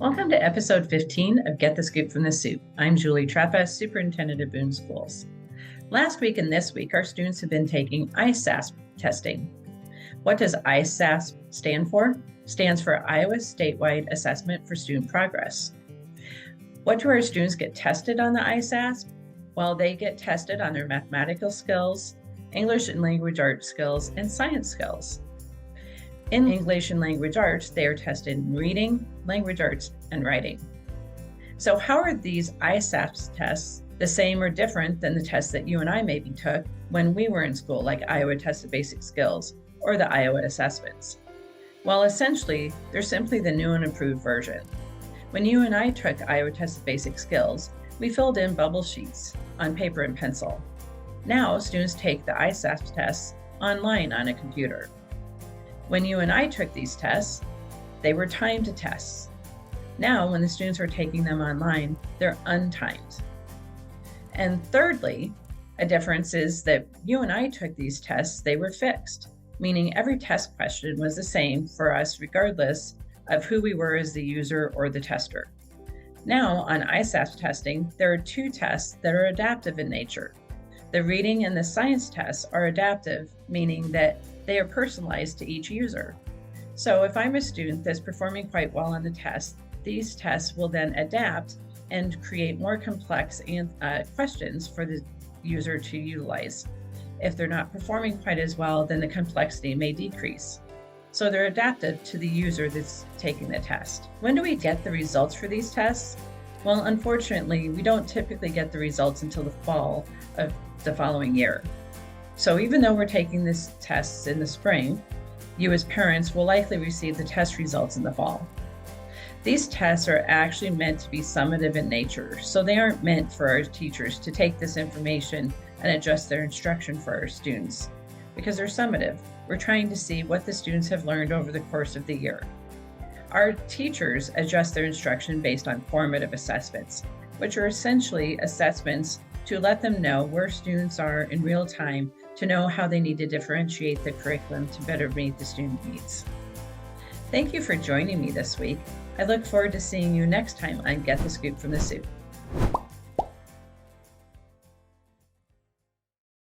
Welcome to episode 15 of Get the Scoop from the Supt. I'm Julie Treppa, Superintendent of Boone Schools. Last week and this week, our students have been taking ISASP testing. What does ISASP stand for? Stands for Iowa Statewide Assessment for Student Progress. What do our students get tested on the ISASP? Well, they get tested on their mathematical skills, English and language arts skills, and science skills. In English and language arts, they are tested in reading, language arts, and writing. So how are these ISASP tests the same or different than the tests that you and I maybe took when we were in school, like Iowa Test of Basic Skills or the Iowa assessments? Well, essentially, they're simply the new and improved version. When you and I took Iowa Test of Basic Skills, we filled in bubble sheets on paper and pencil. Now, students take the ISASP tests online on a computer. When you and I took these tests, they were timed tests. Now, when the students are taking them online, they're untimed. And thirdly, a difference is that you and I took these tests, they were fixed, meaning every test question was the same for us regardless of who we were as the user or the tester. Now, on ISASP testing, there are two tests that are adaptive in nature. The reading and the science tests are adaptive, meaning that they are personalized to each user. So if I'm a student that's performing quite well on the test, these tests will then adapt and create more complex questions for the user to utilize. If they're not performing quite as well, then the complexity may decrease. So they're adaptive to the user that's taking the test. When do we get the results for these tests? Well, unfortunately, we don't typically get the results until the fall of the following year. So even though we're taking these tests in the spring, you as parents will likely receive the test results in the fall. These tests are actually meant to be summative in nature, so they aren't meant for our teachers to take this information and adjust their instruction for our students, because they're summative. We're trying to see what the students have learned over the course of the year. Our teachers adjust their instruction based on formative assessments, which are essentially assessments to let them know where students are in real time, to know how they need to differentiate the curriculum to better meet the student needs. Thank you for joining me this week. I look forward to seeing you next time on Get the Scoop from the Supt.